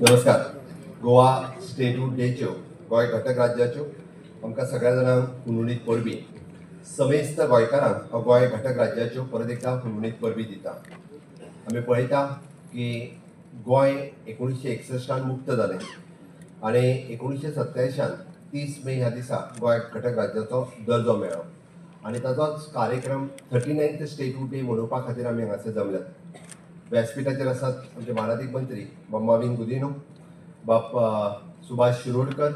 नमस्कार. गोवा स्टेटूट डेच्यो गोंय घटक राज्याच्यो आमकां सगळ्या जाणांक हुनूनीत परबी समेस्त गोंयकारांक गोंय घटक राज्याच्यो परत एकदा हुनूनीत परबी दिता. आमी पळयता की गोंय 1961 मुक्त जालें आनी 1987 30 मे ह्या दिसा गोंय घटक राज्याचो दर्जो मेळ्ळो आनी ताचोच कार्यक्रम 39th स्टेटूट डे मनोवपा खातीर आमी हांगासर जमल्यात. व्यासपीठाचेर आसात आमचे माननीय मंत्री बॉम्बाविन गुदिन्हो, बाप सुभाष शिरोडकर,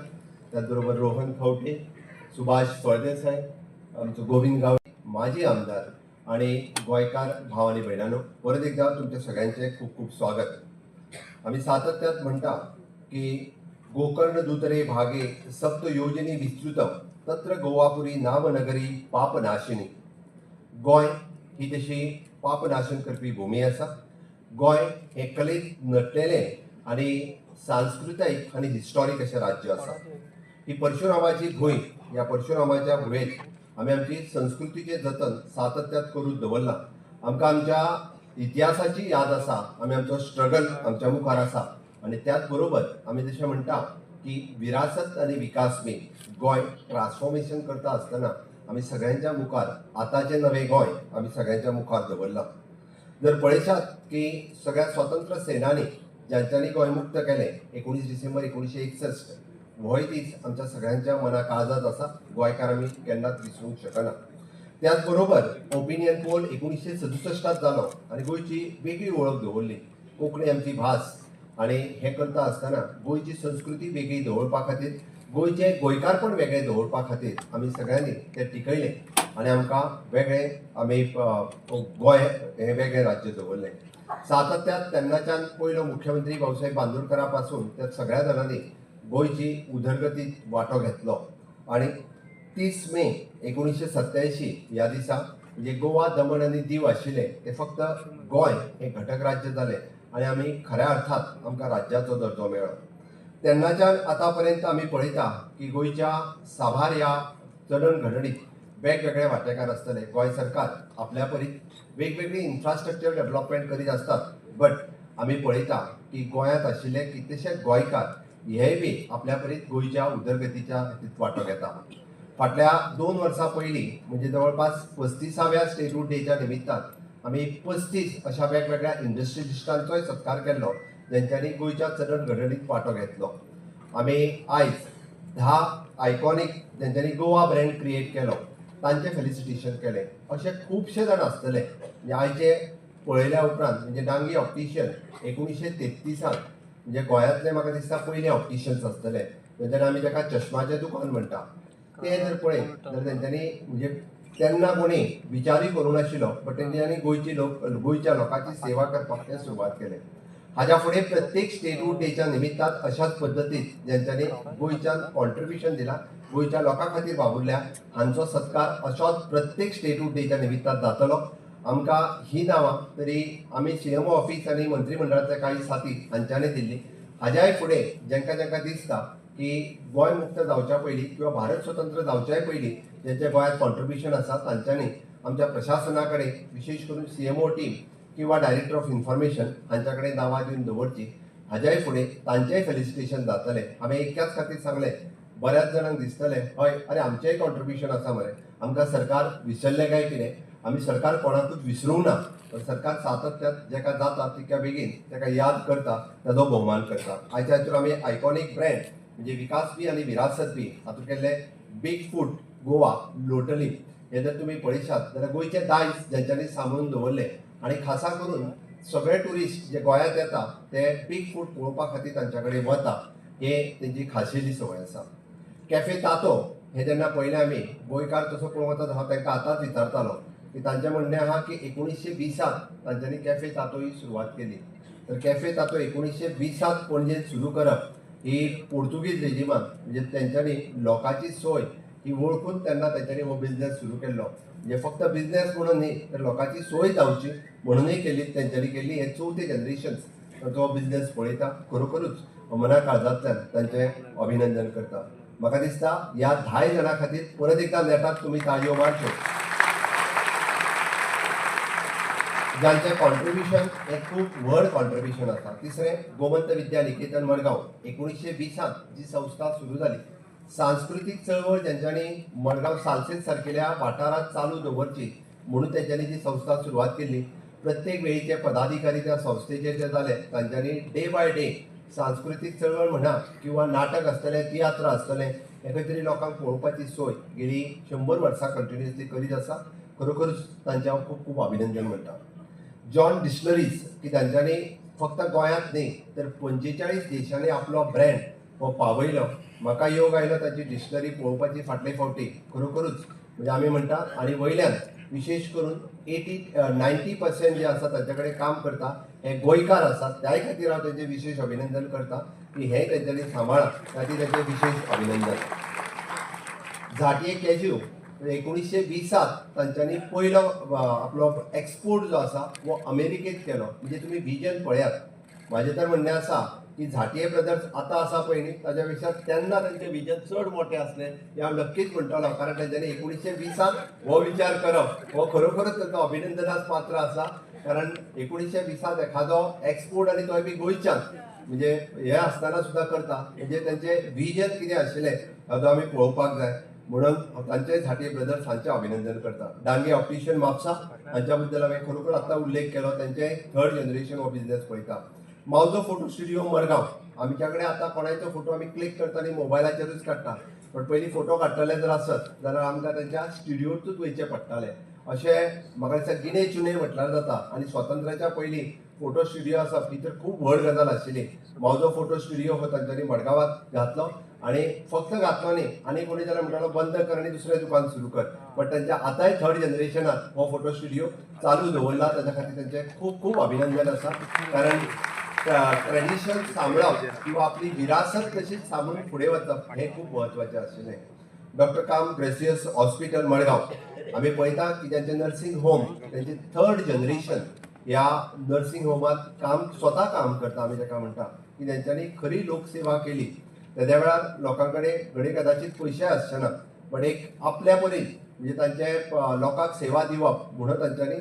त्याच बरोबर रोहन खंवटे, सुभाष फळदेसाय, आमचो गोविंद गावडे, माजी आमदार आणि गोंयकार भाव आणि भयणांनो, परत एकदा तुमच्या सगळ्यांचे खूप खूप स्वागत. आम्ही सातत्यात म्हणटा की गोकर्ण दुतरे भागे सप्त योजनी विस्तृतम तत्र गोवापुरी नामनगरी पापनाशिनी. गोंय ही तशी पापनाशन करपी भूमी आसा. गोंय हे कलेत नटलेलें आनी सांस्कृतिक आनी हिस्टॉरीक अशें राज्य आसा. ही परशुरामाची भूंय. ह्या परशुरामाच्या भुंयेंत आमी आमची संस्कृतीचें जतन सातत्यात करून दवरलां. आमकां आमच्या इतिहासाची याद आसा, आमी आमचो स्ट्रगल आमच्या मुखार आसा आनी त्याच बरोबर आमी जशें म्हणटा की विरासत आनी विकास मे गोंय ट्रान्सफॉर्मेशन करता आसतना आमी सगळ्यांच्या मुखार आतांचें नवें गोंय आमी सगळ्यांच्या मुखार दवरलां. जर पळयशात की सगळ्या स्वतंत्र सेनानी ज्यांच्यांनी गोंय मुक्त केलें 19 डिसेंबर 1961 होय दीस आमच्या सगळ्यांच्या मना काळजात आसा. गोंयकार आमी केन्नाच विसरूंक शकना. त्याच बरोबर ओपिनियन पोल 1967 जालो आनी गोंयची वेगळी वळख दवरली. कोंकणी आमची भास आनी हें करता आसतना गोंयची संस्कृती वेगळी दवरपा खातीर, गोंयचे गोंयकारपण वेगळे दवरपा खातीर आमी सगळ्यांनी तें टिकयलें आनी आमकां वेगळें आमी गोंय हें वेगळें राज्य दवरलें. सातत्यात तेन्नाच्यान पयलो मुख्यमंत्री भाऊसाहेब बांदोडकरा पासून त्या सगळ्या जाणांनी गोंयची उदरगतीत वांटो घेतलो आनी 30 मे 1987 ह्या दिसा म्हणजे गोवा, दमण आनी दीव आशिल्ले ते फक्त गोंय हें घटक राज्य जालें आनी आमी खऱ्या अर्थात आमकां राज्याचो दर्जो मेळ्ळो. तेन्नाच्यान आतां पर्यंत आमी पळयता की गोंयच्या साबार ह्या जडणघडणीत वेगवेगळे वांटेकार आसतले. गोंय सरकार आपल्या परीन वेगवेगळी इन्फ्रास्ट्रक्चर डेव्हलपमेंट करीत असतात, बट आमी पळयता की गोंयांत आशिल्ले कितलेशेच गोंयकार हेय बी आपल्या परीन गोंयच्या उदरगतीच्या हातूंत वांटो घेता. फाटल्या 2 वर्सां पयलीं म्हणजे जवळपास 35व्या स्टेटूट डेच्या निमित्तान आमी 35 अशा वेगवेगळ्या इंडस्ट्रियलिस्टांचोय सत्कार केल्लो जेंच्यांनी गोंयच्या जडणघडणीत वांटो घेतलो. आमी आयज 10 आयकॉनीक जेंच्यांनी गोवा ब्रँड क्रिएट केलो तांचे फेलिसिटेशन केलें. अशे खुबशे जाण आसतले म्हणजे आयचे पळयल्या उपरांत म्हणजे डांगी ऑप्टिशियन 1933 म्हणजे गोंयांतले म्हाका दिसता पयले ऑप्टिशियन्स आसतले जेन्ना आमी ताका चश्माचें दुकान म्हणटा. ते जर पळयत जाल्यार तेंच्यांनी म्हणजे तेन्ना कोणी विचारूय करूं नाशिल्लो, बट तेंच्यांनी गोंयच्या लोकांची सेवा करपाक ते सुरवात केलें. हाच्या फुडें प्रत्येक स्टेटूट डेच्या निमित्तान अशाच पद्दतीन जेंच्यांनी गोंयच्यान कॉन्ट्रिब्युशन दिलां, गोंयच्या लोकां खातीर वावुरल्या, हांचो सत्कार अशोच प्रत्येक स्टेटूट डेच्या निमित्तान जातलो. आमकां ही नांवां तरी आमी CMO ऑफिस आनी मंत्रिमंडळाचे काही साथी हांच्यांनी दिल्ली. हाज्याय फुडें जेंका जेंका दिसता की गोंय मुक्त जावच्या पयलीं किंवा भारत स्वतंत्र जावच्याय पयलीं जेंचें गोंयांत कॉन्ट्रिब्युशन आसा तांच्यांनी आमच्या प्रशासना कडेन विशेश करून CMO टीम किंवा डायरेक्टर ऑफ इन्फॉर्मेशन हांच्या कडेन नांवां दिवन दवरची. हाज्याय फुडें तांचेंय फेलिसिटेशन जातलें. हांवें एकाच खातीर सांगलें, बऱ्याच जाणांक दिसतलें हय अरे आमचेंय कॉन्ट्रिब्युशन आसा मरे, आमकां सरकार विसरलें काय कितें. आमी सरकार कोणाकूच विसरूंक ना, पण सरकार सातत्यात जेका जाता तितक्या बेगीन ताका याद करता, ताचो भोवमान करता. आयच्या हातूंत आमी आयकॉनीक ब्रँड म्हणजे विकास बी आनी विरासत बी हातूंत केल्ले बीग फूट गोवा लोटली हे जर तुमी पळयशात जाल्यार गोंयचे दायज जेंच्यांनी सांबाळून दवरले आनी खासा करून सगळे टुरिस्ट जे गोंयांत येता ते बीग फूट पळोवपा खातीर तांच्या कडेन वता, हे तेंची खाशेली संवय आसा. कॅफे तातो हे जेन्ना पयलें आमी गोंयकार तसो पळोवंक वतात हांव तांकां आतांच विचारतालो की तांचें म्हणणें आहा की 1920 तांच्यांनी कॅफे तातो ही सुरवात केली. तर कॅफे तातो 1920 पणजेंत सुरू करप ही पोर्तुगीज रेजिमान म्हणजे तेंच्यांनी लोकांची सोय ही वळखून तेन्ना तेंच्यांनी हो बिझनेस सुरू केल्लो. म्हणजे फक्त बिझनेस म्हणून न्ही तर लोकांची सोय जावची म्हणूनय केली तेंच्यांनी केल्ली. हे 4थे जनरेशन्स तो बिझनेस पळयता. खरोखरूच मना काळजांतल्यान तांचें अभिनंदन करता. म्हाका दिसता ह्या 10 जाणां खातीर परत एकदा नेटात तुमी ताळयो मारच्यो. ज्यांचे कॉन्ट्रिब्युशन हे खूप व्हड कॉन्ट्रिब्युशन आसा. तिसरें गोमंत विद्या निकेतन मडगांव 1920 जी संस्था सुरू जाली. सांस्कृतिक चळवळ ज्यांच्यानी मडगांव सालसेत सारकेल्या वाठारांत चालू दवरची म्हणून तेंच्यांनी जी संस्था सुरवात केल्ली. प्रत्येक वेळीचे पदाधिकारी त्या संस्थेचे जे जाले तांच्यांनी डे बाय डे सांस्कृतिक चळवळ म्हणा किंवा नाटक आसतलें, तियात्र आसतलें, हे खंय तरी लोकांक पळोवपाची सोय गेली 100 वर्सां कंटिन्युअसली करीत आसा. खरोखरच तांचे हांव खूब खूब अभिनंदन म्हणटा. जॉन डिस्टलरीज की तांच्यांनी फक्त गोंयांत न्ही तर 45 देशांनी आपलो ब्रँड हो पावयलो. म्हाका योग आयलो ताची डिस्टलरी पळोवपाची फाटले फावटी. खरोखरूच म्हणजे आमी म्हणटा आनी वयल्यान विशेष करून 90% जे आसा तांचे कडेन काम करता हे गोंयकार आसात. त्याय खातीर हांव तांचें विशेष अभिनंदन करता की हे तेंच्यांनी सांबाळ्ळा ताची तांचें विशेष अभिनंदन. झांटये कॅज्यू 1920 तांच्यांनी पयलो आपलो एक्सपोर्ट जो आसा वो अमेरिकेत केलो. म्हणजे तुमी विजन पळयात. म्हाजें तर म्हणणें आसा की झांटये ब्रदर्स आतां आसा पळय न्ही ताच्या पेक्षा तेन्ना तांचें विजन चड मोठें आसलें हें हांव नक्कीच म्हणटलो. कारण तेंच्यांनी 1920 हो विचार करप हो खरोखरच तांचो अभिनंदनाक पात्र आसा. कारण 1920 एखादो एक्सपोर्ट आनी तोय बी गोंयच्यान म्हणजे हे आसतना सुद्दां करता. म्हणजे तेंचें विजन कितें आशिल्लें हाचो आमी पळोवपाक जाय. म्हणून तांचे झांटये ब्रदर्स हांचें अभिनंदन करता. डांगे ऑप्टिशियन म्हापसा हांच्या बद्दल हांवें खरोखर आतां उल्लेख केलो. तेंचें 3rd जनरेशन हो बिझनेस पळयता. मावजो फोटो स्टुडिओ मडगांव आमच्या कडेन आतां कोणाचो फोटो आमी क्लिक करता आनी मोबायलाचेरूच काडटा. पण पयलीं फोटो काडटले जर आसत जाल्यार आमकां तेंच्या स्टुडिओतूच वयचें पडटालें. अशें म्हाका दिसता गिने चुने म्हटल्यार जाता. आनी स्वातंत्र्याच्या पयलीं फोटो स्टुडिओ आसप ही तर खूब व्हड गजाल आशिल्ली. मावजो फोटो स्टुडिओ हो तांच्यांनी मडगांवांत घातलो आनी फक्त घातलो न्ही आनी कोणी जाल्यार म्हणटालो बंद कर आनी दुसरें दुकान सुरू कर. बट तांच्या आतांय 3rd जनरेशनात हो फोटो स्टुडिओ चालू दवरला. ताच्या खातीर तांचें खूब खूब अभिनंदन आसा. कारण ट्रेडिशन सांबाळप किंवा आपली विरासत तशीच सांबाळून फुडें वचप हें खूब म्हत्वाचें आशिल्लें. डॉक्टर काम ग्रेसियस हॉस्पिटल मडगांव आमी पळयता की तेंचें नर्सिंग होम तेंची 3rd जनरेशन ह्या नर्सिंग होमात स्वता काम करता. आमी ताका म्हणटा की तेंच्यांनी खरी लोकसेवा केली. त्या वेळार लोकां कडेन घडये कदाचित पयशे आसचे ना पण एक आपल्या परीन म्हणजे तांचे लोकांक सेवा दिवप म्हणून तांच्यांनी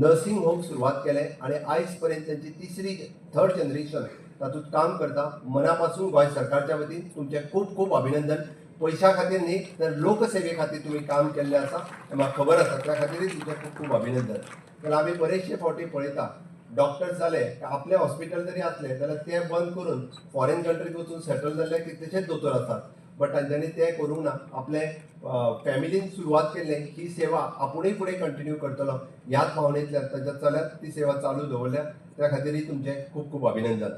नर्सिंग होम सुरवात केलें आनी आयज पर्यंत तेंची 3rd जनरेशन तातूंत काम करता. मना पासून गोंय सरकारच्या वतीन तुमचें खूब खूब अभिनंदन. पयशा खातीर न्ही तर लोकसेवे खातीर तुमी काम केल्लें आसा हें म्हाका खबर आसा. त्या खातीरय तुमचें खूब खूब अभिनंदन. तर आमी बरेचशे फावटी पळयता डॉक्टर्स जाले आपले हॉस्पिटल जरी आसले जाल्यार ते बंद करून फॉरेन कंट्रीत वचून सेटल जाल्ले कितलेशेच दोतोर आसात. बट तांच्यांनी तें करूंक ना. आपले फॅमिलीन सुरवात केल्ले ही सेवा आपुणूय फुडें कंटिन्यू करतलो ह्याच भावनेंतल्यान ताच्या चल्यान ती सेवा चालू दवरल्या. त्या खातीरय तुमचें खूब खूब अभिनंदन.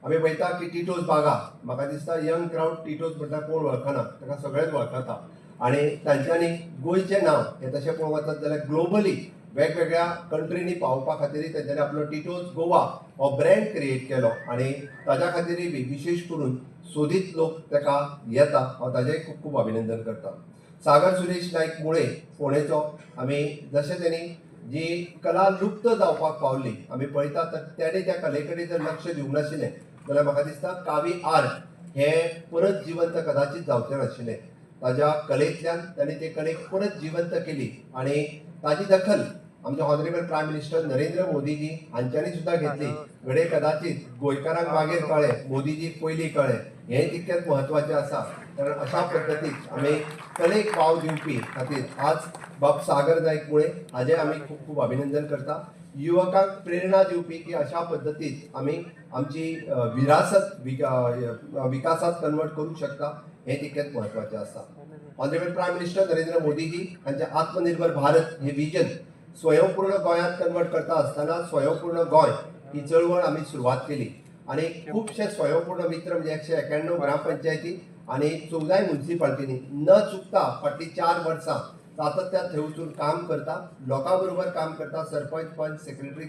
आमी पळयता की टिटोज बागा म्हाका दिसता यंग क्राउड टिटोज म्हणटा कोण वळखना ताका सगळेच वळखता. आनी तांच्यांनी गोंयचें नांव हें तशें पळोवंक वचत जाल्यार ग्लोबली वेगवेगळ्या कंट्रीनी पावोवपा खातीरय तेंच्यांनी आपलो टिटोज गोवा हो ब्रँड क्रिएट केलो आनी ताच्या खातीरय बी विशेष करून सोदीत लोक ताका येता. हांव ताचेंय खूब खूब अभिनंदन करता. सागर सुरेश नायक मुळे फोंडेचो आमी जशें तेणी जी कला लुप्त जावपाक पावली आमी पळयता तर तेणे त्या कले कडेन जर लक्ष दिवंक नाशिल्लें जाल्यार म्हाका दिसता कावी आर्ट हें परत जिवंत कदाचित जावचें नाशिल्लें. ताच्या कलेंतल्यान ताणें ते कलेक परत जिवंत केली आनी ताची दखल आमचे honourable prime minister Narendra Modiji हांच्यांनी सुद्दां घेतली. घडये कदाचित गोंयकारांक मागीर कळ्ळें मोदीजीक पयलीं कळ्ळें हें तितकेंच म्हत्वाचें आसा. कारण अशा पद्दतीन आमी कलेक वाव दिवपी खातीर आज बाब सागर नायक मुळे हाजें आमी खूब खूब अभिनंदन करता. युवकांक प्रेरणा दिवपी की अशा पद्दतीन आमी आमची विरासत विकासात कन्वर्ट करूंक शकता हें तितकेंच म्हत्वाचें आसा. Honourable prime minister Narendra Modiji हांचें आत्मनिर्भर भारत हें विजन स्वयंपूर्ण गोंयांत कन्वर्ट करता आसतना स्वयंपूर्ण गोंय ही चळवळ आमी सुरवात केली आनी खुबशे स्वयंपूर्ण मित्र म्हणजे 191 ग्रामपंचायती आनी 14 म्युनिसिपालिटींनी न चुकता फाटलीं 4 वर्सां सातत्यान थंय वचून काम करता. लोकां बरोबर काम करता. सरपंच पंच सेक्रेटरी